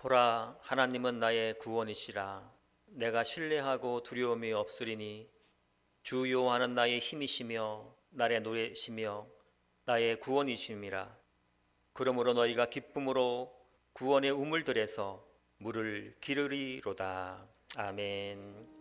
보라, 하나님은 나의 구원이시라. 내가 신뢰하고 두려움이 없으리니 주 여호와는 나의 힘이시며 나의 노래시며 나의 구원이심이라. 그러므로 너희가 기쁨으로 구원의 우물들에서 물을 기르리로다. 아멘.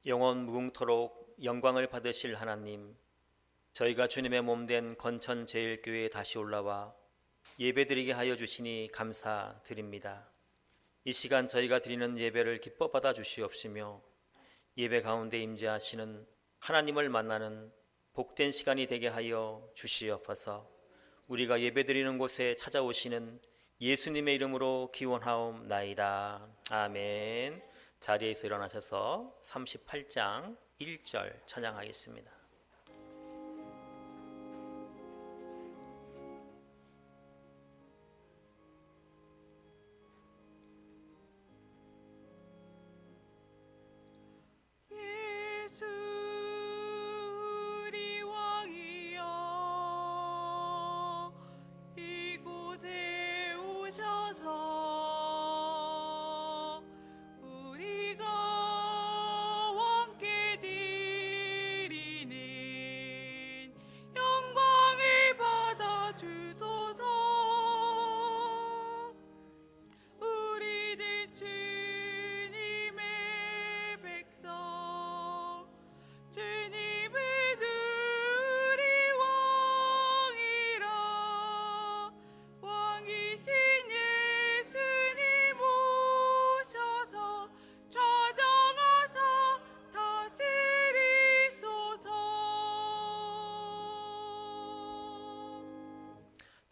영원 무궁토록 영광을 받으실 하나님, 저희가 주님의 몸된 건천제일교회에 다시 올라와 예배드리게 하여 주시니 감사드립니다. 이 시간 저희가 드리는 예배를 기뻐 받아 주시옵시며 예배 가운데 임재하시는 하나님을 만나는 복된 시간이 되게 하여 주시옵소서. 우리가 예배드리는 곳에 찾아오시는 예수님의 이름으로 기원하옵나이다. 아멘. 자리에서 일어나셔서 38장 1절 찬양하겠습니다.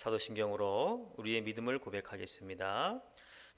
사도신경으로 우리의 믿음을 고백하겠습니다.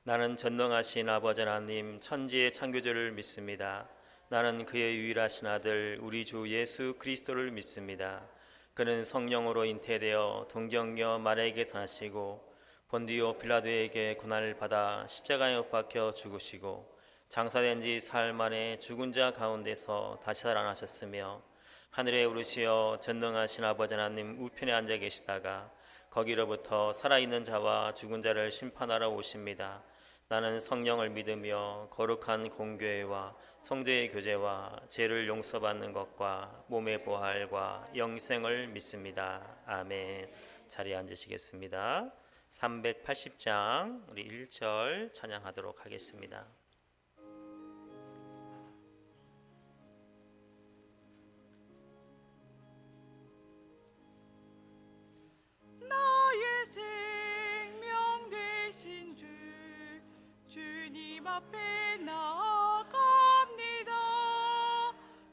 나는 전능하신 아버지 하나님 천지의 창조주를 믿습니다. 나는 그의 유일하신 아들 우리 주 예수 그리스도를 믿습니다. 그는 성령으로 잉태되어 동정녀 마리아에게서 나시고 본디오 빌라도에게 고난을 받아 십자가에 못 박혀 죽으시고 장사된 지 사흘 만에 죽은 자 가운데서 다시 살아나셨으며 하늘에 오르시어 전능하신 아버지 하나님 우편에 앉아 계시다가 거기로부터 살아있는 자와 죽은 자를 심판하러 오십니다. 나는 성령을 믿으며 거룩한 공교회와 성도의 교제와 죄를 용서받는 것과 몸의 부활과 영생을 믿습니다. 아멘. 자리에 앉으시겠습니다. 380장 우리 1절 찬양하도록 하겠습니다. 앞에 나아갑니다.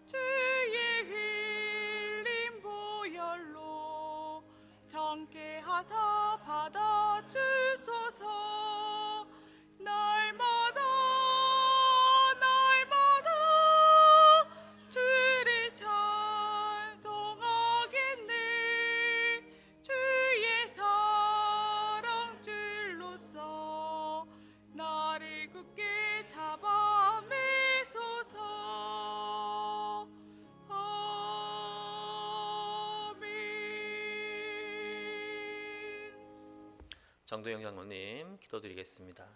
주의 흘린 보혈로 정케 하사 받아주소서. 날마다 주를 찬송하겠네. 주의 사랑 줄로서 나를 굳게 잡아매소서. 아멘. 정도영 장로님 기도드리겠습니다.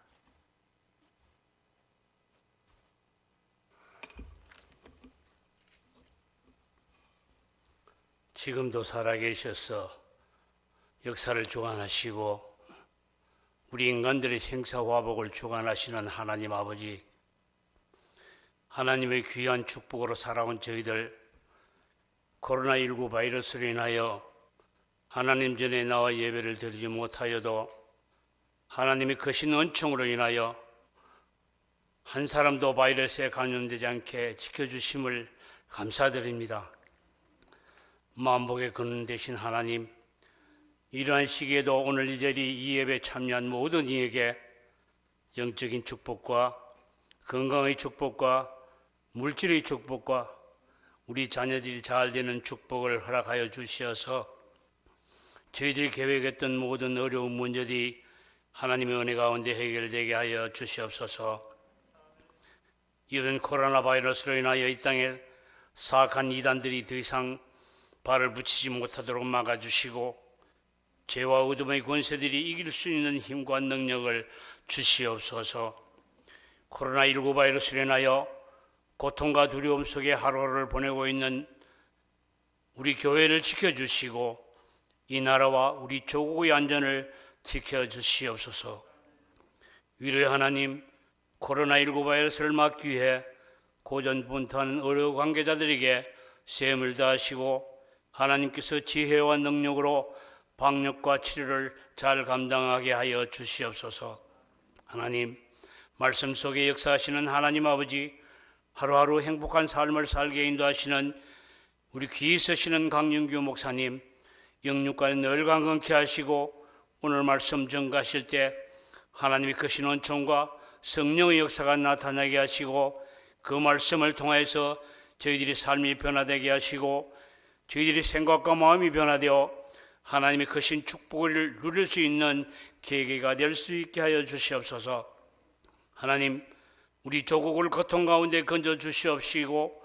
지금도 살아계셔서 역사를 주관하시고 우리 인간들의 생사화복을 주관하시는 하나님 아버지, 하나님의 귀한 축복으로 살아온 저희들 코로나19 바이러스로 인하여 하나님 전에 나와 예배를 드리지 못하여도 하나님의 크신 은총으로 인하여 한 사람도 바이러스에 감염되지 않게 지켜주심을 감사드립니다. 만복의 근원 되신 하나님, 이러한 시기에도 오늘 이 자리 이 예배에 참여한 모든 이에게 영적인 축복과 건강의 축복과 물질의 축복과 우리 자녀들이 잘 되는 축복을 허락하여 주시어서 저희들이 계획했던 모든 어려운 문제들이 하나님의 은혜 가운데 해결되게 하여 주시옵소서. 이런 코로나 바이러스로 인하여 이 땅에 사악한 이단들이 더 이상 발을 붙이지 못하도록 막아주시고 죄와 어둠의 권세들이 이길 수 있는 힘과 능력을 주시옵소서. 코로나19 바이러스로 인하여 고통과 두려움 속에 하루하루를 보내고 있는 우리 교회를 지켜주시고 이 나라와 우리 조국의 안전을 지켜주시옵소서. 위로의 하나님, 코로나19 바이러스를 막기 위해 고전분투하는 의료 관계자들에게 셈을 다하시고 하나님께서 지혜와 능력으로 방역과 치료를 잘 감당하게 하여 주시옵소서. 하나님, 말씀 속에 역사하시는 하나님 아버지, 하루하루 행복한 삶을 살게 인도하시는 우리 귀 있으시는 강윤규 목사님, 영육간에 늘 강건케 하시고 오늘 말씀 전가하실 때 하나님의 크신 은총과 성령의 역사가 나타나게 하시고 그 말씀을 통해서 저희들이 삶이 변화되게 하시고 저희들이 생각과 마음이 변화되어 하나님의 크신 축복을 누릴 수 있는 계기가 될 수 있게 하여 주시옵소서. 하나님, 우리 조국을 고통 가운데 건져 주시옵시고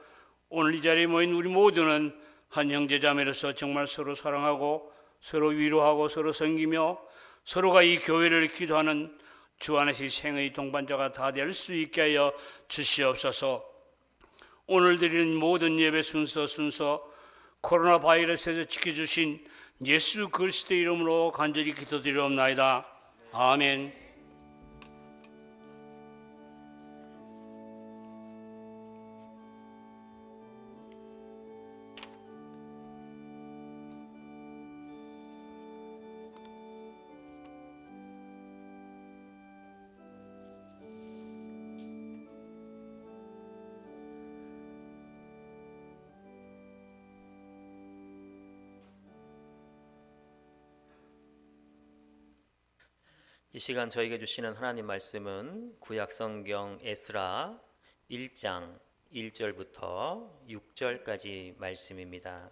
오늘 이 자리에 모인 우리 모두는 한 형제자매로서 정말 서로 사랑하고 서로 위로하고 서로 섬기며 서로가 이 교회를 기도하는 주 안에서 생의 동반자가 다 될 수 있게 하여 주시옵소서. 오늘 드리는 모든 예배 순서 코로나 바이러스에서 지켜주신 예수 그리스도의 이름으로 간절히 기도드리옵나이다. 아멘. 이 시간 저에게 주시는 하나님 말씀은 구약성경 에스라 1장 1절부터 6절까지 말씀입니다.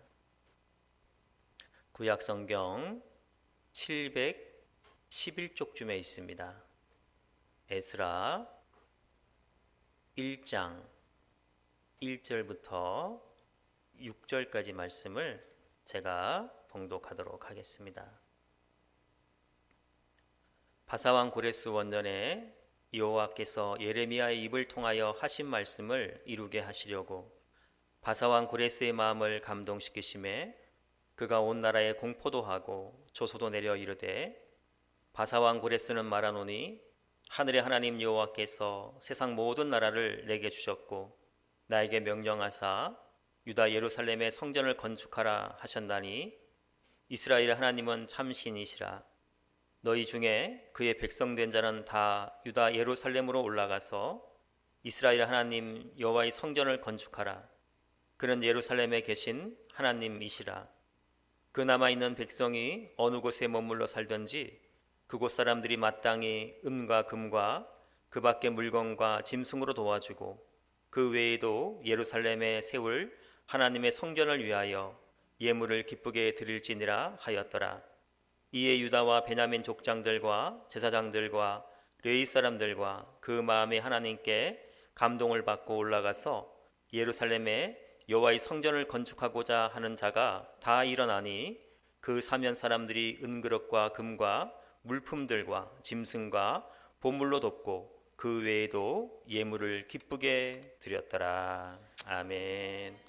구약성경 711쪽쯤에 있습니다. 에스라 1장 1절부터 6절까지 말씀을 제가 봉독하도록 하겠습니다. 바사왕 고레스 원년에 여호와께서 예레미야의 입을 통하여 하신 말씀을 이루게 하시려고 바사왕 고레스의 마음을 감동시키심에 그가 온 나라에 공포도 하고 조소도 내려 이르되 바사왕 고레스는 말하노니 하늘의 하나님 여호와께서 세상 모든 나라를 내게 주셨고 나에게 명령하사 유다 예루살렘의 성전을 건축하라 하셨나니 이스라엘의 하나님은 참 신이시라. 너희 중에 그의 백성 된 자는 다 유다 예루살렘으로 올라가서 이스라엘 하나님 여호와의 성전을 건축하라. 그는 예루살렘에 계신 하나님이시라. 그 남아있는 백성이 어느 곳에 머물러 살든지 그곳 사람들이 마땅히 은과 금과 그 밖의 물건과 짐승으로 도와주고 그 외에도 예루살렘에 세울 하나님의 성전을 위하여 예물을 기쁘게 드릴지니라 하였더라. 이에 유다와 베냐민 족장들과 제사장들과 레위 사람들과 그 마음에 하나님께 감동을 받고 올라가서 예루살렘에 여호와의 성전을 건축하고자 하는 자가 다 일어나니 그 사면 사람들이 은그릇과 금과 물품들과 짐승과 보물로 돕고 그 외에도 예물을 기쁘게 드렸더라. 아멘.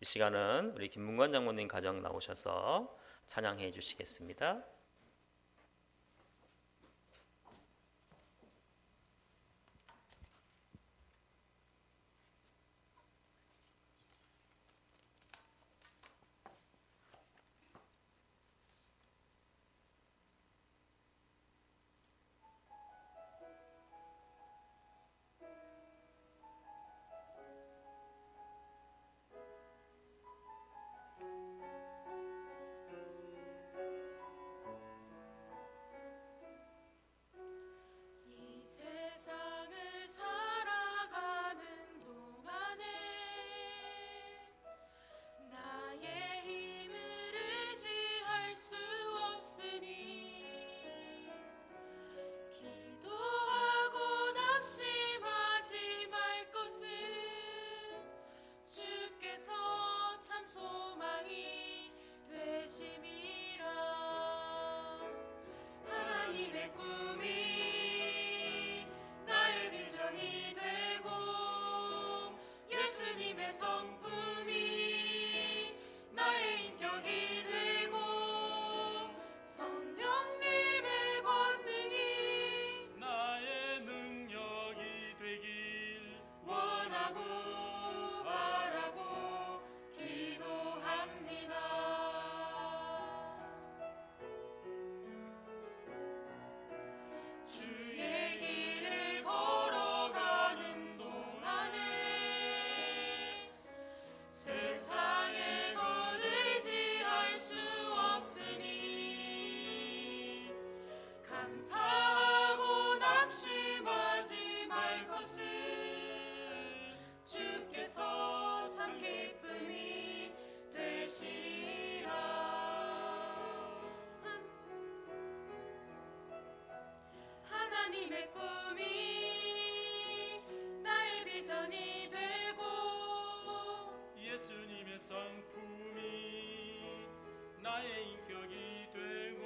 이 시간은 우리 김문관 장모님 가정 나오셔서 찬양해 주시겠습니다. 하나님의 꿈이 나의 비전이 되고 예수님의 성품이 나의 인격이 되고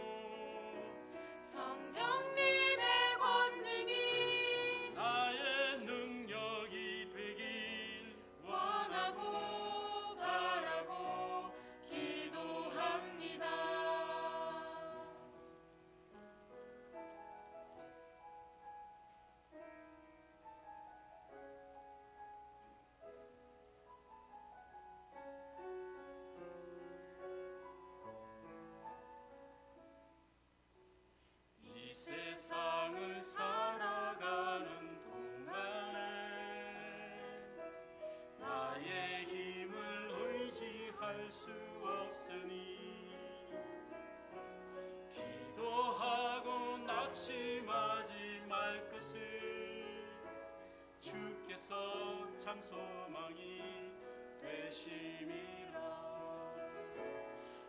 성령님의 권능이 나의 능력이 되길 원하고 바라고 기도합니다. 이 세상을 살아가는 동안에 나의 힘을 의지할 수 없으니 기도하고 낙심하지 말 것을 주께서 참 소망이 되심이라.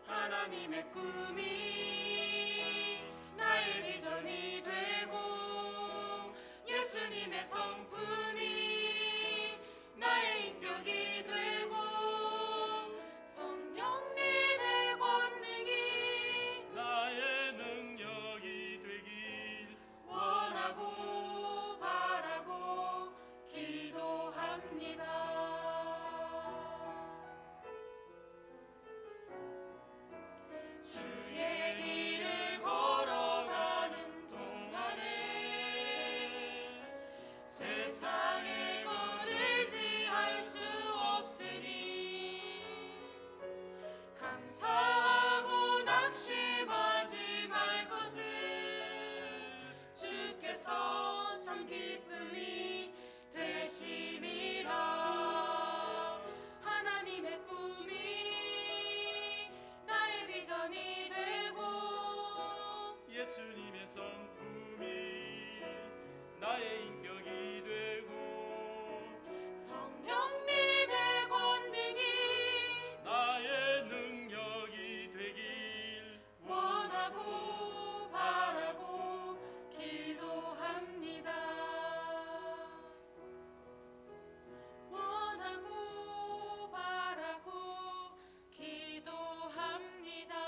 하나님의 꿈이 나의 비전이 되고 예수님의 성품이 나의 인격이 되고 성령님의 권능이 나의 능력이 되길 원하고 바라고 기도합니다. 주의 길을 걸어가는 동안에 세상에 것 의지할 수 없으니 감사하고 낙심하지 말 것을 주께서 참 기쁨이 되심이라. 하나님의 꿈이 나의 비전이 되고 예수님의 성품이 나의 인격이 되고 성령님의 권능이 나의 능력이 되길 원하고 바라고 기도합니다. 원하고 바라고 기도합니다.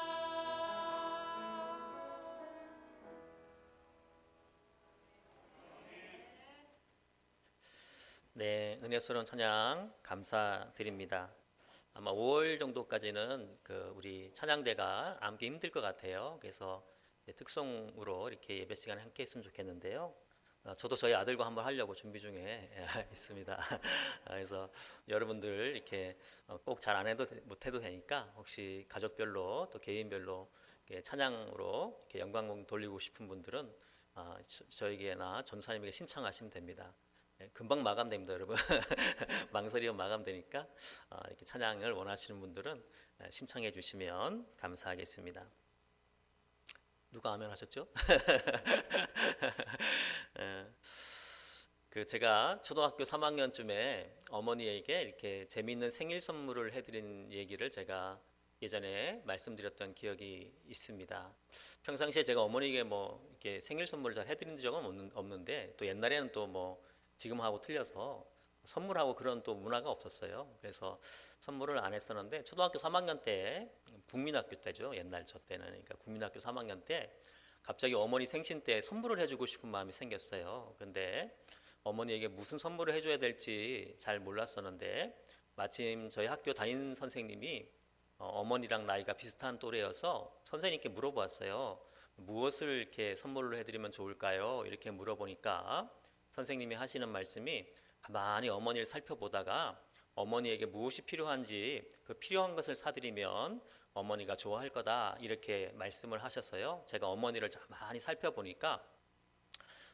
네, 은혜스러운 찬양 감사드립니다. 아마 5월 정도까지는 우리 찬양대가 암기 힘들 것 같아요. 그래서 특송으로 이렇게 예배 시간에 함께 했으면 좋겠는데요. 저도 저희 아들과 한번 하려고 준비 중에 있습니다. 그래서 여러분들 이렇게 꼭 잘 안 해도 못해도 되니까 혹시 가족별로 또 개인별로 이렇게 찬양으로 이렇게 영광 돌리고 싶은 분들은 저에게나 전사님에게 신청하시면 됩니다. 금방 마감됩니다, 여러분. 망설이면 마감되니까 이렇게 찬양을 원하시는 분들은 신청해 주시면 감사하겠습니다. 누가 아멘 하셨죠? 제가 초등학교 3학년쯤에 어머니에게 이렇게 재미있는 생일 선물을 해드린 얘기를 제가 예전에 말씀드렸던 기억이 있습니다. 평상시에 제가 어머니에게 이렇게 생일 선물을 잘 해드린 적은 없는데 또 옛날에는 또 지금하고 틀려서 선물하고 그런 또 문화가 없었어요. 그래서 선물을 안 했었는데 초등학교 3학년 때 국민학교 때죠. 옛날 저 때는 그러니까 국민학교 3학년 때 갑자기 어머니 생신 때 선물을 해주고 싶은 마음이 생겼어요. 근데 어머니에게 무슨 선물을 해줘야 될지 잘 몰랐었는데 마침 저희 학교 담임 선생님이 어머니랑 나이가 비슷한 또래여서 선생님께 물어보았어요. 무엇을 이렇게 선물을 해드리면 좋을까요? 이렇게 물어보니까 선생님이 하시는 말씀이 가만히 어머니를 살펴보다가 어머니에게 무엇이 필요한지 그 필요한 것을 사드리면 어머니가 좋아할 거다 이렇게 말씀을 하셨어요. 제가 어머니를 가만히 살펴보니까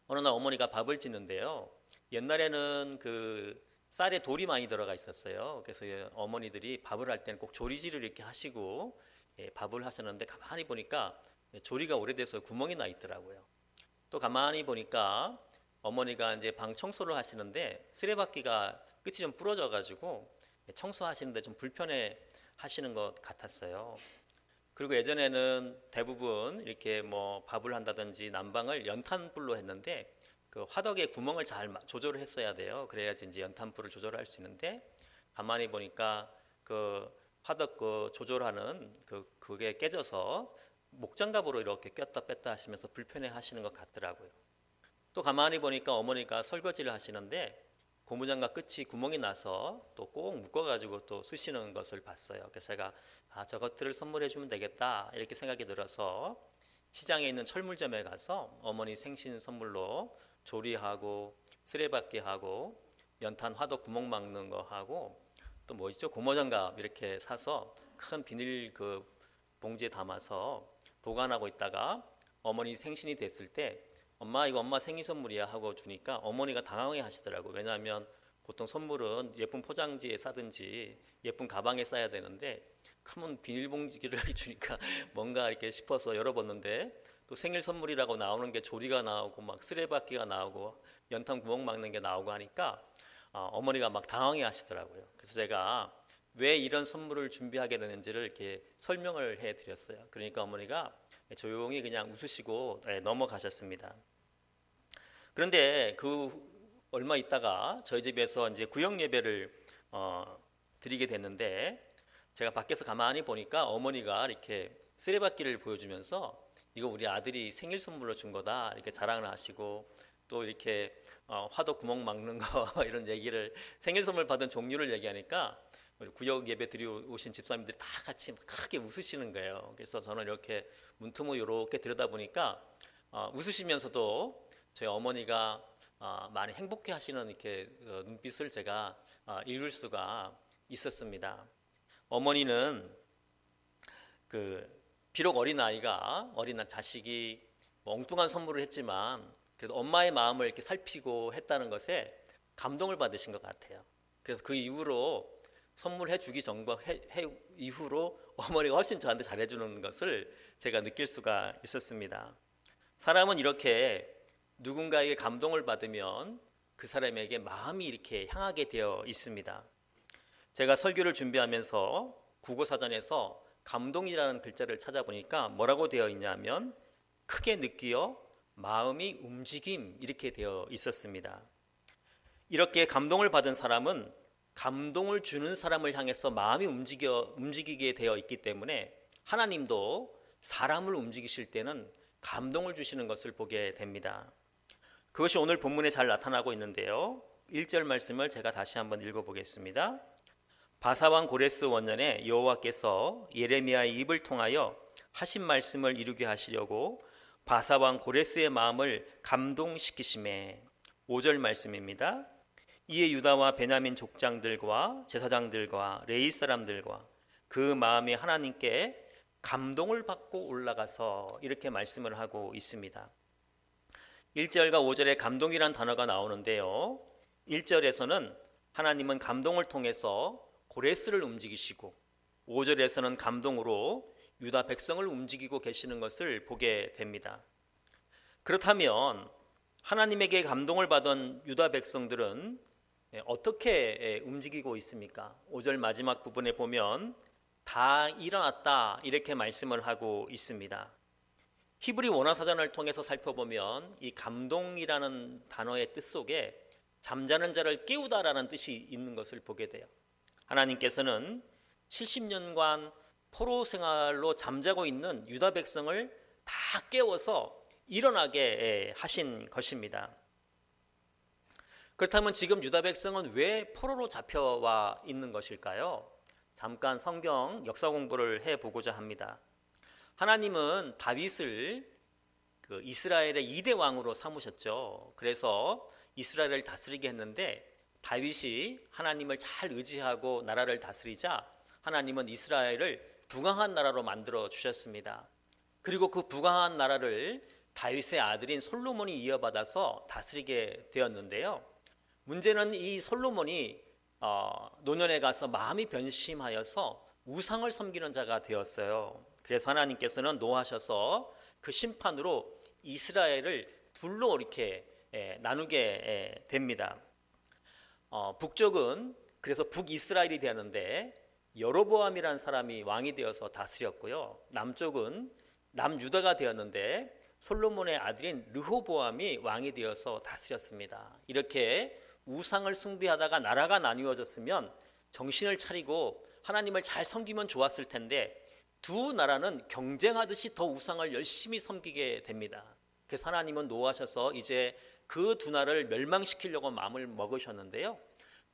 어느 날 어머니가 밥을 짓는데요. 옛날에는 쌀에 돌이 많이 들어가 있었어요. 그래서 어머니들이 밥을 할 때는 꼭 조리질을 이렇게 하시고 밥을 하셨는데 가만히 보니까 조리가 오래돼서 구멍이 나 있더라고요. 또 가만히 보니까 어머니가 이제 방 청소를 하시는데 쓰레받기가 끝이 좀 부러져 가지고 청소하시는데 좀 불편해 하시는 것 같았어요. 그리고 예전에는 대부분 이렇게 밥을 한다든지 난방을 연탄불로 했는데 그 화덕의 구멍을 잘 조절을 했어야 돼요. 그래야지 이제 연탄불을 조절할 수 있는데 가만히 보니까 그 화덕 그 조절하는 그게 깨져서 목장갑으로 이렇게 꼈다 뺐다 하시면서 불편해 하시는 것 같더라고요. 또 가만히 보니까 어머니가 설거지를 하시는데 고무장갑 끝이 구멍이 나서 또 꼭 묶어가지고 또 쓰시는 것을 봤어요. 그래서 제가 저것들을 선물해 주면 되겠다 이렇게 생각이 들어서 시장에 있는 철물점에 가서 어머니 생신 선물로 조리하고 쓰레받기 하고 연탄 화덕 구멍 막는 거 하고 또 뭐 있죠? 고무장갑 이렇게 사서 큰 비닐 그 봉지에 담아서 보관하고 있다가 어머니 생신이 됐을 때 엄마 이거 엄마 생일 선물이야 하고 주니까 어머니가 당황해 하시더라고요. 왜냐하면 보통 선물은 예쁜 포장지에 싸든지 예쁜 가방에 싸야 되는데 큰 비닐봉지를 주니까 뭔가 이렇게 싶어서 열어봤는데 또 생일 선물이라고 나오는 게 조리가 나오고 막 쓰레받기가 나오고 연탄 구멍 막는 게 나오고 하니까 어머니가 막 당황해 하시더라고요. 그래서 제가 왜 이런 선물을 준비하게 되는지를 이렇게 설명을 해 드렸어요. 그러니까 어머니가 조용히 그냥 웃으시고 넘어가셨습니다. 그런데 그 얼마 있다가 저희 집에서 이제 구역 예배를 드리게 됐는데 제가 밖에서 가만히 보니까 어머니가 이렇게 쓰레받기를 보여주면서 이거 우리 아들이 생일 선물로 준 거다 이렇게 자랑을 하시고 또 이렇게 화덕 구멍 막는 거 이런 얘기를 생일 선물 받은 종류를 얘기하니까 구역 예배 드려오신 집사님들이 다 같이 크게 웃으시는 거예요. 그래서 저는 이렇게 문틈을 이렇게 들여다보니까 웃으시면서도 저희 어머니가 많이 행복해 하시는 이렇게 눈빛을 제가 읽을 수가 있었습니다. 어머니는 비록 어린 자식이 엉뚱한 선물을 했지만 그래도 엄마의 마음을 이렇게 살피고 했다는 것에 감동을 받으신 것 같아요. 그래서 그 이후로 선물해 주기 전과 이후로 어머니가 훨씬 저한테 잘해주는 것을 제가 느낄 수가 있었습니다. 사람은 이렇게 누군가에게 감동을 받으면 그 사람에게 마음이 이렇게 향하게 되어 있습니다. 제가 설교를 준비하면서 국어사전에서 감동이라는 글자를 찾아보니까 뭐라고 되어 있냐면 크게 느끼어 마음이 움직임 이렇게 되어 있었습니다. 이렇게 감동을 받은 사람은 감동을 주는 사람을 향해서 마음이 움직이게 되어 있기 때문에 하나님도 사람을 움직이실 때는 감동을 주시는 것을 보게 됩니다. 그것이 오늘 본문에 잘 나타나고 있는데요. 1절 말씀을 제가 다시 한번 읽어보겠습니다. 바사왕 고레스 원년에 여호와께서 예레미야의 입을 통하여 하신 말씀을 이루게 하시려고 바사왕 고레스의 마음을 감동시키심에 5절 말씀입니다. 이에 유다와 베냐민 족장들과 제사장들과 레위 사람들과 그 마음이 하나님께 감동을 받고 올라가서 이렇게 말씀을 하고 있습니다. 1절과 5절에 감동이란 단어가 나오는데요. 1절에서는 하나님은 감동을 통해서 고레스를 움직이시고 5절에서는 감동으로 유다 백성을 움직이고 계시는 것을 보게 됩니다. 그렇다면 하나님에게 감동을 받은 유다 백성들은 어떻게 움직이고 있습니까? 5절 마지막 부분에 보면 다 일어났다 이렇게 말씀을 하고 있습니다. 히브리 원어사전을 통해서 살펴보면 이 감동이라는 단어의 뜻 속에 잠자는 자를 깨우다라는 뜻이 있는 것을 보게 돼요. 하나님께서는 70년간 포로 생활로 잠자고 있는 유다 백성을 다 깨워서 일어나게 하신 것입니다. 그렇다면 지금 유다 백성은 왜 포로로 잡혀와 있는 것일까요? 잠깐 성경 역사 공부를 해보고자 합니다. 하나님은 다윗을 이스라엘의 2대 왕으로 삼으셨죠. 그래서 이스라엘을 다스리게 했는데 다윗이 하나님을 잘 의지하고 나라를 다스리자 하나님은 이스라엘을 부강한 나라로 만들어 주셨습니다. 그리고 그 부강한 나라를 다윗의 아들인 솔로몬이 이어받아서 다스리게 되었는데요. 문제는 이 솔로몬이 노년에 가서 마음이 변심하여서 우상을 섬기는 자가 되었어요. 그래서 하나님께서는 노하셔서 그 심판으로 이스라엘을 둘로 이렇게 나누게 됩니다. 북쪽은 그래서 북이스라엘이 되었는데 여로보암이라는 사람이 왕이 되어서 다스렸고요. 남쪽은 남유다가 되었는데 솔로몬의 아들인 르호보암이 왕이 되어서 다스렸습니다. 이렇게 우상을 숭배하다가 나라가 나뉘어졌으면 정신을 차리고 하나님을 잘 섬기면 좋았을 텐데 두 나라는 경쟁하듯이 더 우상을 열심히 섬기게 됩니다. 그래서 하나님은 노하셔서 이제 그 두 나라를 멸망시키려고 마음을 먹으셨는데요.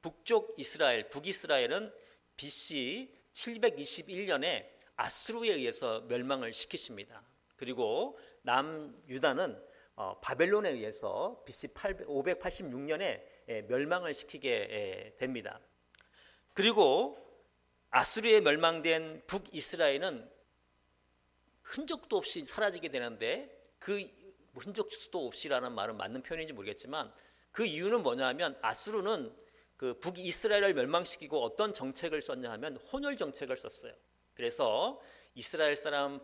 북이스라엘은 BC 721년에 아수르에 의해서 멸망을 시키십니다. 그리고 남유다는 바벨론에 의해서 BC 586년에 멸망을 시키게 됩니다. 그리고 아수르에 멸망된 북이스라엘은 흔적도 없이 사라지게 되는데 그 흔적도 없이라는 말은 맞는 표현인지 모르겠지만 그 이유는 뭐냐면 아수르는 그 북이스라엘을 멸망시키고 어떤 정책을 썼냐 하면 혼혈 정책을 썼어요. 그래서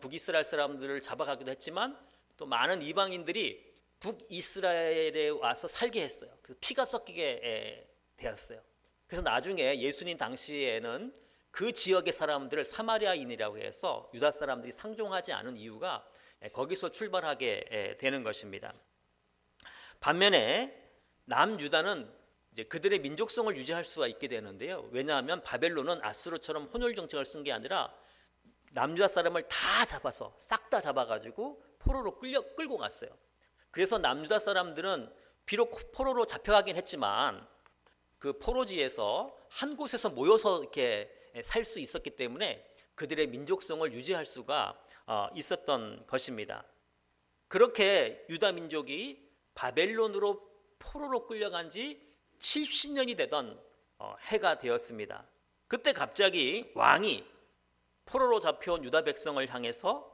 북이스라엘 사람들을 잡아가기도 했지만 또 많은 이방인들이 북이스라엘에 와서 살게 했어요. 그래서 피가 섞이게 되었어요. 그래서 나중에 예수님 당시에는 그 지역의 사람들을 사마리아인이라고 해서 유다 사람들이 상종하지 않은 이유가 거기서 출발하게 되는 것입니다. 반면에 남유다는 이제 그들의 민족성을 유지할 수가 있게 되는데요. 왜냐하면 바벨론은 아수르처럼 혼혈 정책을 쓴 게 아니라 남유다 사람을 다 잡아서 싹 다 잡아가지고 포로로 끌고 갔어요. 그래서 남유다 사람들은 비록 포로로 잡혀가긴 했지만 그 포로지에서 한 곳에서 모여서 이렇게 살 수 있었기 때문에 그들의 민족성을 유지할 수가 있었던 것입니다. 그렇게 유다 민족이 바벨론으로 포로로 끌려간 지 70년이 되던 해가 되었습니다. 그때 갑자기 왕이 포로로 잡혀온 유다 백성을 향해서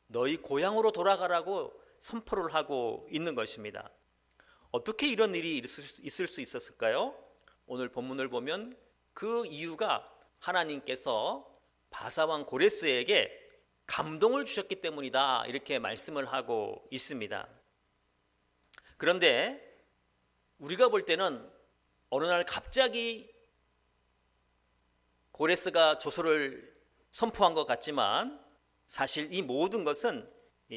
너희 고향으로 돌아가라고 선포를 하고 있는 것입니다. 어떻게 이런 일이 있을 수 있었을까요? 오늘 본문을 보면 그 이유가 하나님께서 바사왕 고레스에게 감동을 주셨기 때문이다 이렇게 말씀을 하고 있습니다. 그런데 우리가 볼 때는 어느 날 갑자기 고레스가 조소를 선포한 것 같지만 사실 이 모든 것은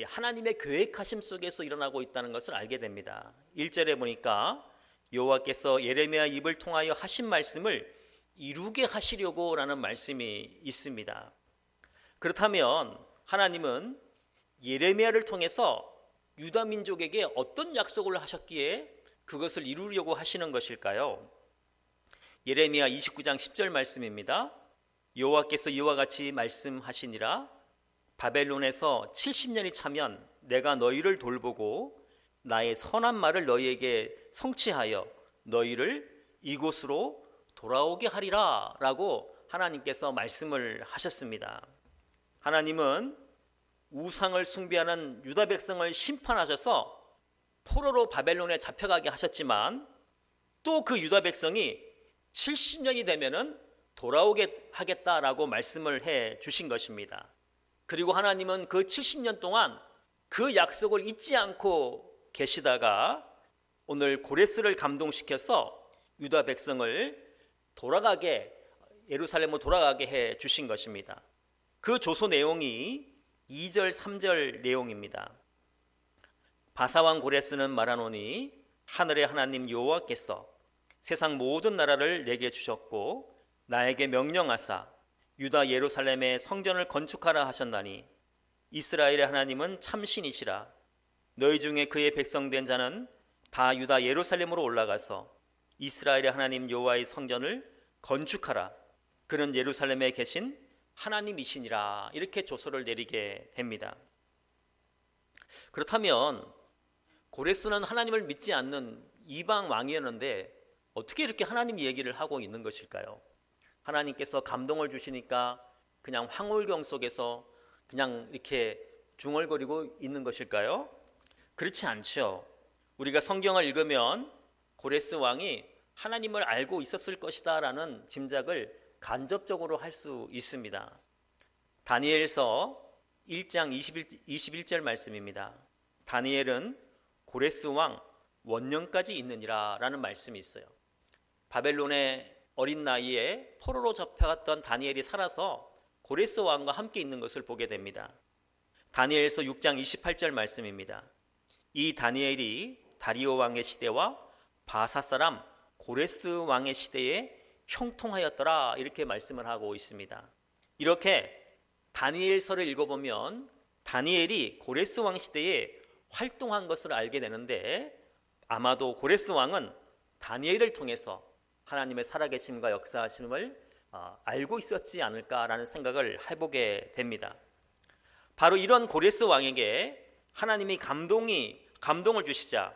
하나님의 계획하심 속에서 일어나고 있다는 것을 알게 됩니다. 1절에 보니까 여호와께서 예레미야 입을 통하여 하신 말씀을 이루게 하시려고 라는 말씀이 있습니다. 그렇다면 하나님은 예레미야를 통해서 유다 민족에게 어떤 약속을 하셨기에 그것을 이루려고 하시는 것일까요? 예레미야 29장 10절 말씀입니다. 여호와께서 이와 같이 말씀하시니라 바벨론에서 70년이 차면 내가 너희를 돌보고 나의 선한 말을 너희에게 성취하여 너희를 이곳으로 돌아오게 하리라 라고 하나님께서 말씀을 하셨습니다. 하나님은 우상을 숭배하는 유다 백성을 심판하셔서 포로로 바벨론에 잡혀가게 하셨지만 또 그 유다 백성이 70년이 되면은 돌아오게 하겠다라고 말씀을 해 주신 것입니다. 그리고 하나님은 그 70년 동안 그 약속을 잊지 않고 계시다가 오늘 고레스를 감동시켜서 유다 백성을 예루살렘으로 돌아가게 해 주신 것입니다. 그 조소 내용이 2절 3절 내용입니다. 바사왕 고레스는 말하노니 하늘의 하나님 여호와께서 세상 모든 나라를 내게 주셨고 나에게 명령하사 유다 예루살렘의 성전을 건축하라 하셨나니 이스라엘의 하나님은 참신이시라. 너희 중에 그의 백성된 자는 다 유다 예루살렘으로 올라가서 이스라엘의 하나님 여호와의 성전을 건축하라. 그는 예루살렘에 계신 하나님이시니라. 이렇게 조서를 내리게 됩니다. 그렇다면 고레스는 하나님을 믿지 않는 이방 왕이었는데 어떻게 이렇게 하나님 얘기를 하고 있는 것일까요? 하나님께서 감동을 주시니까 그냥 황홀경 속에서 그냥 이렇게 중얼거리고 있는 것일까요? 그렇지 않죠. 우리가 성경을 읽으면 고레스 왕이 하나님을 알고 있었을 것이다 라는 짐작을 간접적으로 할 수 있습니다. 다니엘서 1장 21절 말씀입니다. 다니엘은 고레스 왕 원년까지 있느니라 라는 말씀이 있어요. 바벨론의 어린 나이에 포로로 잡혀갔던 다니엘이 살아서 고레스 왕과 함께 있는 것을 보게 됩니다. 다니엘서 6장 28절 말씀입니다. 이 다니엘이 다리오 왕의 시대와 바사 사람 고레스 왕의 시대에 형통하였더라 이렇게 말씀을 하고 있습니다. 이렇게 다니엘서를 읽어보면 다니엘이 고레스 왕 시대에 활동한 것을 알게 되는데 아마도 고레스 왕은 다니엘을 통해서 하나님의 살아계심과 역사하심을 알고 있었지 않을까라는 생각을 해보게 됩니다. 바로 이런 고레스 왕에게 하나님이 감동을 주시자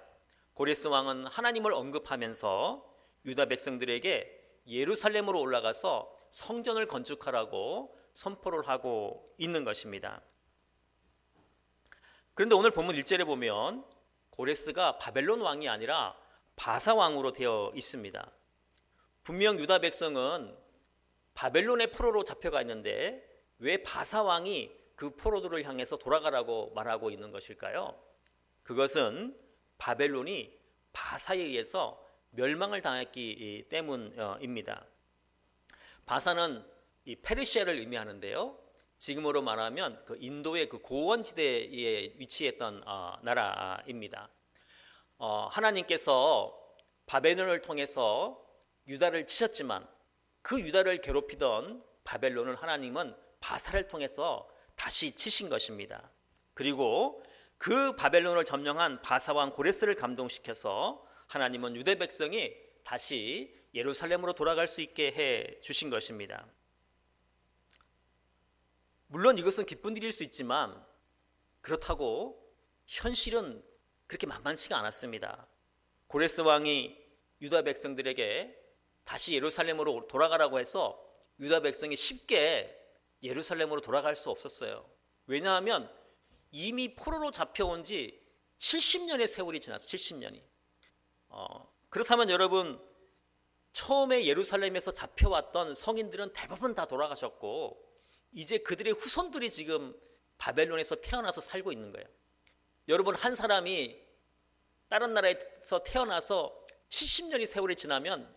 고레스 왕은 하나님을 언급하면서 유다 백성들에게 예루살렘으로 올라가서 성전을 건축하라고 선포를 하고 있는 것입니다. 그런데 오늘 본문 1절에 보면 고레스가 바벨론 왕이 아니라 바사 왕으로 되어 있습니다. 분명 유다 백성은 바벨론의 포로로 잡혀가 있는데 왜 바사 왕이 그 포로들을 향해서 돌아가라고 말하고 있는 것일까요? 그것은 바벨론이 바사에 의해서 멸망을 당했기 때문입니다. 바사는 이 페르시아를 의미하는데요. 지금으로 말하면 그 인도의 그 고원지대에 위치했던 나라입니다. 하나님께서 바벨론을 통해서 유다를 치셨지만 그 유다를 괴롭히던 바벨론을 하나님은 바사를 통해서 다시 치신 것입니다. 그리고 그 바벨론을 점령한 바사왕 고레스를 감동시켜서 하나님은 유대 백성이 다시 예루살렘으로 돌아갈 수 있게 해 주신 것입니다. 물론 이것은 기쁜 일일 수 있지만 그렇다고 현실은 그렇게 만만치가 않았습니다. 고레스 왕이 유다 백성들에게 다시 예루살렘으로 돌아가라고 해서 유다 백성이 쉽게 예루살렘으로 돌아갈 수 없었어요. 왜냐하면 이미 포로로 잡혀온 지 70년의 세월이 지났어요. 70년이. 그렇다면 여러분, 처음에 예루살렘에서 잡혀왔던 성인들은 대부분 다 돌아가셨고 이제 그들의 후손들이 지금 바벨론에서 태어나서 살고 있는 거예요. 여러분, 한 사람이 다른 나라에서 태어나서 70년의 세월이 지나면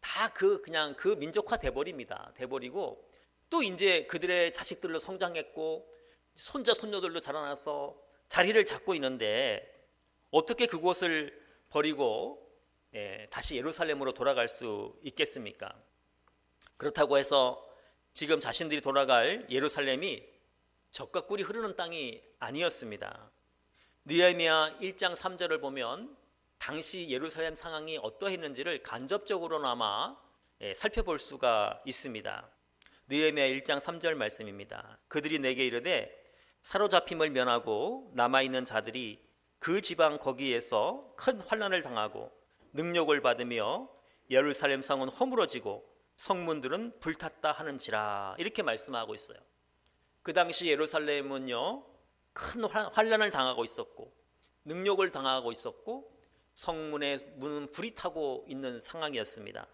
다 그냥 그 민족화 돼버립니다. 돼버리고 또 이제 그들의 자식들로 성장했고 손자 손녀들로 자라나서 자리를 잡고 있는데 어떻게 그곳을 버리고 다시 예루살렘으로 돌아갈 수 있겠습니까? 그렇다고 해서 지금 자신들이 돌아갈 예루살렘이 젖과 꿀이 흐르는 땅이 아니었습니다. 느헤미야 1장 3절을 보면 당시 예루살렘 상황이 어떠했는지를 간접적으로나마 살펴볼 수가 있습니다. 느헤미야 1장 3절 말씀입니다. 그들이 내게 이르되 사로잡힘을 면하고 남아있는 자들이 그 지방 거기에서 큰 환난을 당하고 능욕을 받으며 예루살렘 성은 허물어지고 성문들은 불탔다 하는지라 이렇게 말씀하고 있어요. 그 당시 예루살렘은요 큰 환난을 당하고 있었고 능욕을 당하고 있었고 성문의 문은 불이 타고 있는 상황이었습니다.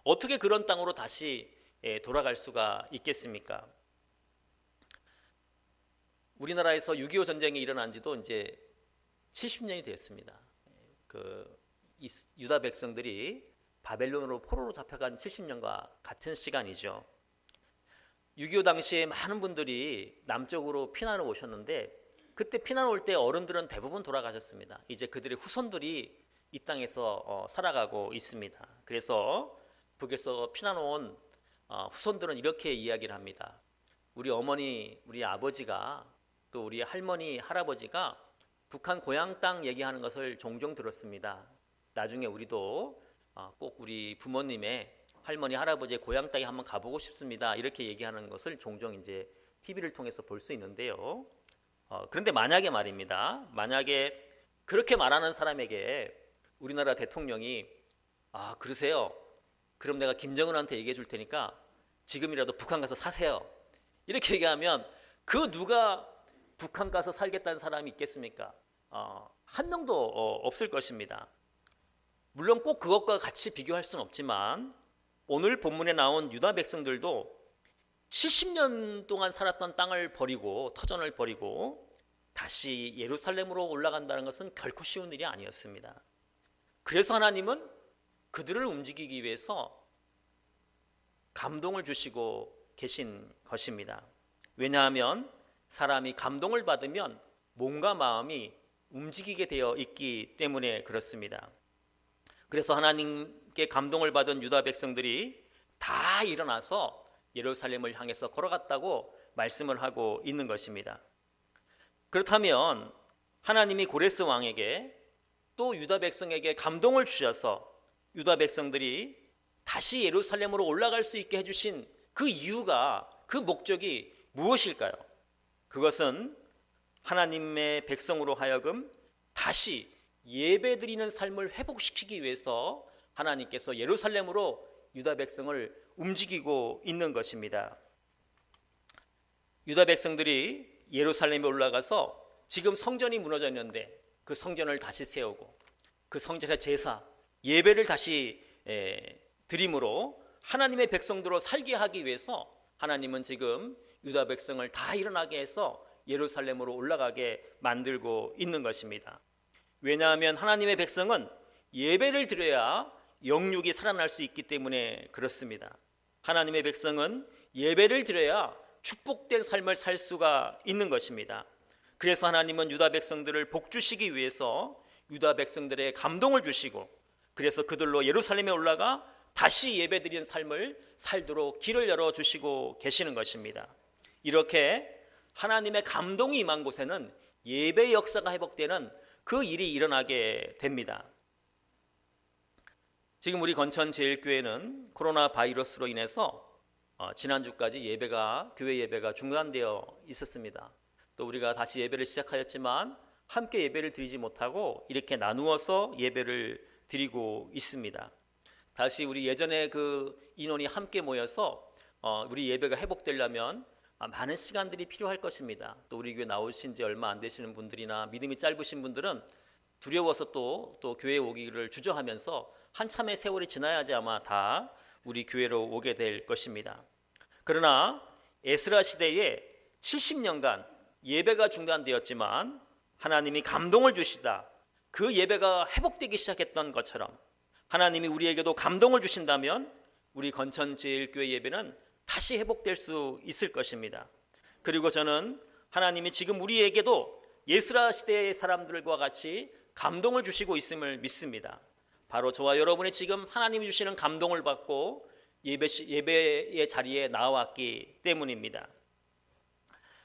어떻게 그런 땅으로 다시 돌아갈 수가 있겠습니까? 우리나라에서 6.25 전쟁이 일어난 지도 이제 70년이 됐습니다. 유다 백성들이 바벨론으로 포로로 잡혀간 70년과 같은 시간이죠. 6.25 당시에 많은 분들이 남쪽으로 피난을 오셨는데 그때 피난 올 때 어른들은 대부분 돌아가셨습니다. 이제 그들의 후손들이 이 땅에서 살아가고 있습니다. 그래서 북에서 피난 온 후손들은 이렇게 이야기를 합니다. 우리 어머니, 우리 아버지가 또 우리 할머니, 할아버지가 북한 고향 땅 얘기하는 것을 종종 들었습니다. 나중에 우리도 꼭 우리 부모님의 할머니, 할아버지의 고향 땅에 한번 가보고 싶습니다. 이렇게 얘기하는 것을 종종 이제 TV를 통해서 볼 수 있는데요. 그런데 만약에 말입니다. 만약에 그렇게 말하는 사람에게 우리나라 대통령이 그러세요. 그럼 내가 김정은한테 얘기해 줄 테니까 지금이라도 북한 가서 사세요. 이렇게 얘기하면 그 누가 북한 가서 살겠다는 사람이 있겠습니까? 한 명도 없을 것입니다. 물론 꼭 그것과 같이 비교할 수는 없지만 오늘 본문에 나온 유다 백성들도 70년 동안 살았던 땅을 버리고 터전을 버리고 다시 예루살렘으로 올라간다는 것은 결코 쉬운 일이 아니었습니다. 그래서 하나님은 그들을 움직이기 위해서 감동을 주시고 계신 것입니다. 왜냐하면 사람이 감동을 받으면 몸과 마음이 움직이게 되어 있기 때문에 그렇습니다. 그래서 하나님께 감동을 받은 유다 백성들이 다 일어나서 예루살렘을 향해서 걸어갔다고 말씀을 하고 있는 것입니다. 그렇다면 하나님이 고레스 왕에게 또 유다 백성에게 감동을 주셔서 유다 백성들이 다시 예루살렘으로 올라갈 수 있게 해주신 그 이유가, 그 목적이 무엇일까요? 그것은 하나님의 백성으로 하여금 다시 예배드리는 삶을 회복시키기 위해서 하나님께서 예루살렘으로 유다 백성을 움직이고 있는 것입니다. 유다 백성들이 예루살렘에 올라가서 지금 성전이 무너져 있는데 그 성전을 다시 세우고 그 성전의 제사, 예배를 다시 드림으로 하나님의 백성들로 살게 하기 위해서 하나님은 지금 유다 백성을 다 일어나게 해서 예루살렘으로 올라가게 만들고 있는 것입니다. 왜냐하면 하나님의 백성은 예배를 드려야 영육이 살아날 수 있기 때문에 그렇습니다. 하나님의 백성은 예배를 드려야 축복된 삶을 살 수가 있는 것입니다. 그래서 하나님은 유다 백성들을 복주시기 위해서 유다 백성들의 감동을 주시고, 그래서 그들로 예루살렘에 올라가 다시 예배드리는 삶을 살도록 길을 열어주시고 계시는 것입니다. 이렇게 하나님의 감동이 임한 곳에는 예배 역사가 회복되는 그 일이 일어나게 됩니다. 지금 우리 건천제일교회는 코로나 바이러스로 인해서 지난주까지 교회 예배가 중단되어 있었습니다. 또 우리가 다시 예배를 시작하였지만 함께 예배를 드리지 못하고 이렇게 나누어서 예배를 드리고 있습니다. 다시 우리 예전에 그 인원이 함께 모여서 우리 예배가 회복되려면 많은 시간들이 필요할 것입니다. 또 우리 교회 나오신 지 얼마 안 되시는 분들이나 믿음이 짧으신 분들은 두려워서 또 교회에 오기를 주저하면서 한참의 세월이 지나야지 아마 다 우리 교회로 오게 될 것입니다. 그러나 에스라 시대에 70년간 예배가 중단되었지만 하나님이 감동을 주시다 그 예배가 회복되기 시작했던 것처럼 하나님이 우리에게도 감동을 주신다면 우리 건천제일교회 예배는 다시 회복될 수 있을 것입니다. 그리고 저는 하나님이 지금 우리에게도 에스라 시대의 사람들과 같이 감동을 주시고 있음을 믿습니다. 바로 저와 여러분이 지금 하나님이 주시는 감동을 받고 예배의 자리에 나왔기 때문입니다.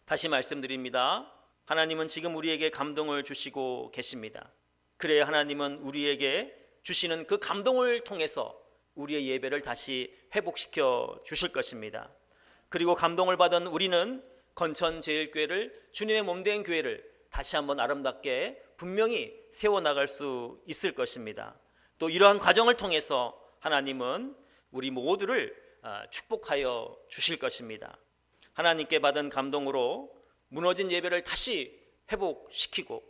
다시 말씀드립니다. 하나님은 지금 우리에게 감동을 주시고 계십니다. 그래야 하나님은 우리에게 주시는 그 감동을 통해서 우리의 예배를 다시 회복시켜 주실 것입니다. 그리고 감동을 받은 우리는 건천제일교회를, 주님의 몸된 교회를 다시 한번 아름답게 분명히 세워나갈 수 있을 것입니다. 또 이러한 과정을 통해서 하나님은 우리 모두를 축복하여 주실 것입니다. 하나님께 받은 감동으로 무너진 예배를 다시 회복시키고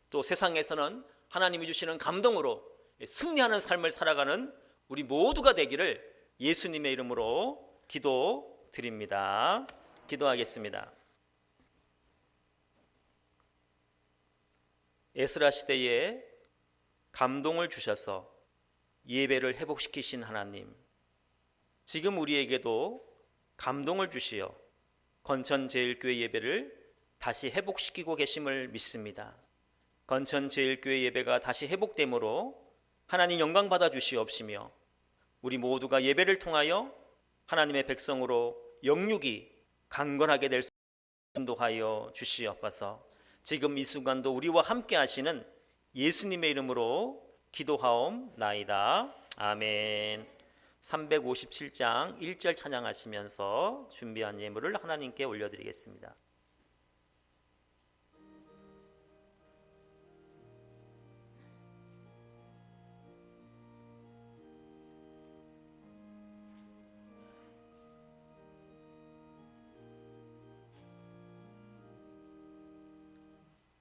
또 세상에서는 하나님이 주시는 감동으로 승리하는 삶을 살아가는 우리 모두가 되기를 예수님의 이름으로 기도드립니다. 기도하겠습니다. 에스라 시대에 감동을 주셔서 예배를 회복시키신 하나님, 지금 우리에게도 감동을 주시어 건천제일교회 예배를 다시 회복시키고 계심을 믿습니다. 건천제일교회 예배가 다시 회복됨으로 하나님 영광 받아 주시옵시며 우리 모두가 예배를 통하여 하나님의 백성으로 영육이 강건하게 될 수 인도하여 주시옵소서. 지금 이 순간도 우리와 함께 하시는 예수님의 이름으로 기도하옵나이다. 아멘. 357장 1절 찬양하시면서 준비한 예물을 하나님께 올려드리겠습니다.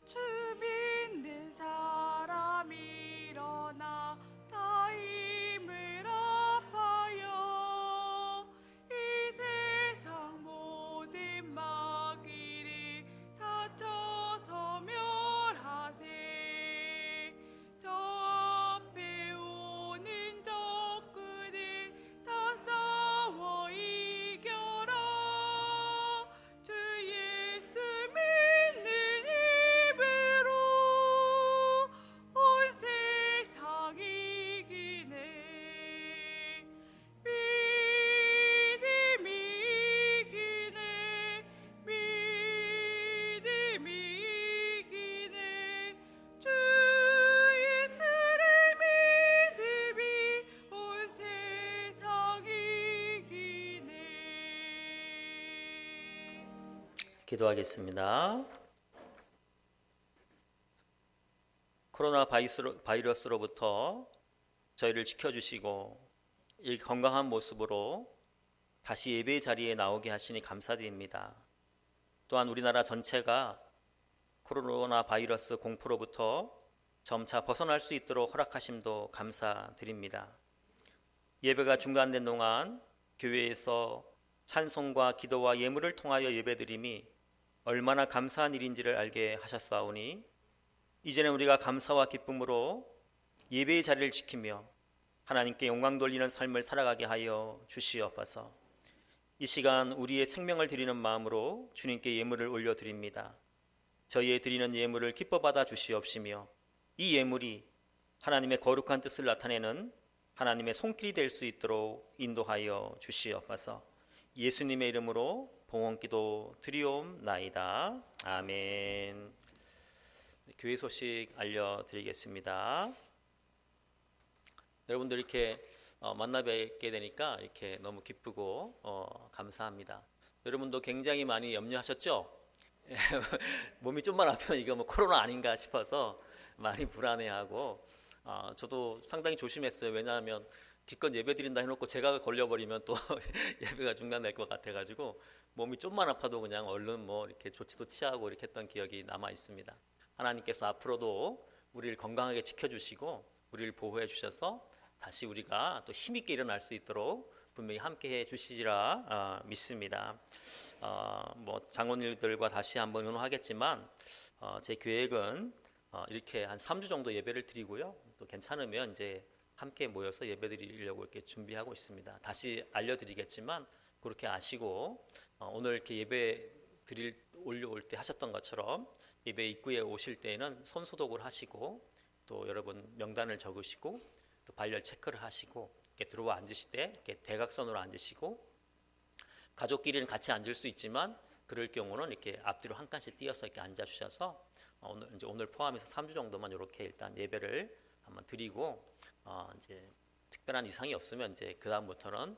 주 믿는 사람이 일어나 다 힘을 합하여 이 세상 모든 마귀 기도하겠습니다. 코로나 바이러스로부터 저희를 지켜주시고 이 건강한 모습으로 다시 예배의 자리에 나오게 하시니 감사드립니다. 또한 우리나라 전체가 코로나 바이러스 공포로부터 점차 벗어날 수 있도록 허락하심도 감사드립니다. 예배가 중단된 동안 교회에서 찬송과 기도와 예물을 통하여 예배드림이 얼마나 감사한 일인지를 알게 하셨사오니 이제는 우리가 감사와 기쁨으로 예배의 자리를 지키며 하나님께 영광 돌리는 삶을 살아가게 하여 주시옵소서. 이 시간 우리의 생명을 드리는 마음으로 주님께 예물을 올려드립니다. 저희의 드리는 예물을 기뻐 받아 주시옵시며 이 예물이 하나님의 거룩한 뜻을 나타내는 하나님의 손길이 될 수 있도록 인도하여 주시옵소서. 예수님의 이름으로 봉헌기도 드리옵나이다. 아멘. 교회 소식 알려드리겠습니다. 여러분들 이렇게 만나 뵙게 되니까 이렇게 너무 기쁘고 감사합니다. 여러분도 굉장히 많이 염려하셨죠? 몸이 좀만 아프면 이거 뭐 코로나 아닌가 싶어서 많이 불안해하고 저도 상당히 조심했어요. 왜냐하면 기껏 예배 드린다 해놓고 제가 걸려버리면 또 예배가 중단될 것 같아가지고 몸이 좀만 아파도 그냥 얼른 뭐 이렇게 조치도 취하고 이렇게 했던 기억이 남아 있습니다. 하나님께서 앞으로도 우리를 건강하게 지켜주시고 우리를 보호해 주셔서 다시 우리가 또 힘있게 일어날 수 있도록 분명히 함께해 주시리라 믿습니다. 뭐 장로님들과 다시 한번 의논하겠지만 제 계획은 이렇게 한 3주 정도 예배를 드리고요. 또 괜찮으면 이제 함께 모여서 예배 드리려고 이렇게 준비하고 있습니다. 다시 알려드리겠지만 그렇게 아시고 오늘 이렇게 예배 올려올 때 하셨던 것처럼 예배 입구에 오실 때에는 손 소독을 하시고 또 여러분 명단을 적으시고 또 발열 체크를 하시고 이렇게 들어와 앉으실 때 이렇게 대각선으로 앉으시고 가족끼리는 같이 앉을 수 있지만 그럴 경우는 이렇게 앞뒤로 한 칸씩 띄어서 이렇게 앉아 주셔서 오늘 포함해서 3주 정도만 이렇게 일단 예배를 한번 드리고 이제 특별한 이상이 없으면 이제 그 다음부터는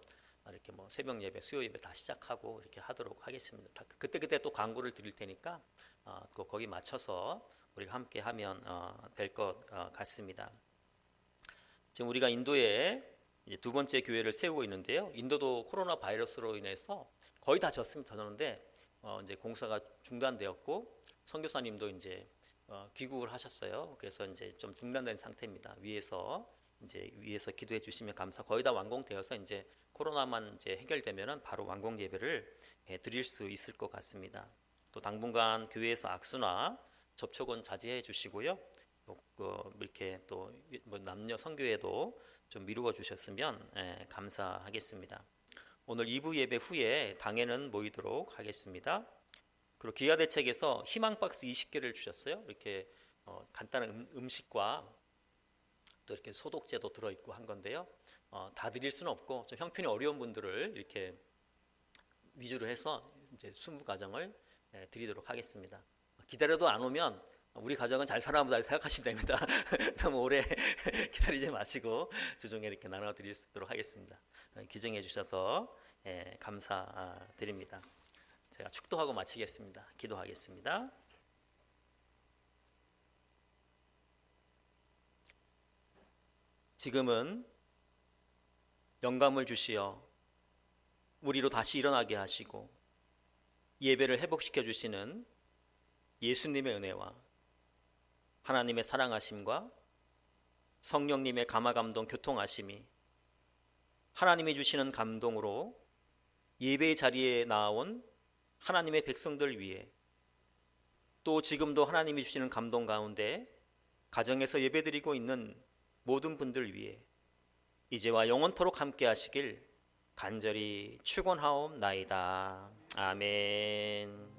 이렇게 뭐 새벽 예배, 수요 예배 다 시작하고 이렇게 하도록 하겠습니다. 그때 또 광고를 드릴 테니까 거기 맞춰서 우리가 함께 하면 될 것 같습니다. 지금 우리가 인도에 두 번째 교회를 세우고 있는데요. 인도도 코로나 바이러스로 인해서 거의 다 졌는데 이제 공사가 중단되었고 선교사님도 이제 귀국을 하셨어요. 그래서 이제 좀 중단된 상태입니다. 위에서 기도해 주시면 거의 다 완공되어서 이제 코로나만 이제 해결되면은 바로 완공 예배를 드릴 수 있을 것 같습니다. 또 당분간 교회에서 악수나 접촉은 자제해 주시고요. 이렇게 또 뭐 남녀 선교회도 좀 미루어 주셨으면 감사하겠습니다. 오늘 2부 예배 후에 당회는 모이도록 하겠습니다. 그리고 기아대책에서 희망 박스 20개를 주셨어요. 이렇게 간단한 음식과 또 이렇게 소독제도 들어있고 한 건데요. 다 드릴 수는 없고 좀 형편이 어려운 분들을 이렇게 위주로 해서 이제 20가정을 드리도록 하겠습니다. 기다려도 안 오면 우리 가정은 잘 살아보다 생각하시면 됩니다. 너무 오래 기다리지 마시고 주중에 이렇게 나눠드릴 수 있도록 하겠습니다. 기증해 주셔서 감사드립니다. 제가 축도하고 마치겠습니다. 기도하겠습니다. 지금은 영감을 주시어 우리로 다시 일어나게 하시고 예배를 회복시켜 주시는 예수님의 은혜와 하나님의 사랑하심과 성령님의 감화감동 교통하심이 하나님이 주시는 감동으로 예배의 자리에 나온 하나님의 백성들 위해 또 지금도 하나님이 주시는 감동 가운데 가정에서 예배드리고 있는 모든 분들 위해 이제와 영원토록 함께 하시길 간절히 축원하옵나이다. 아멘.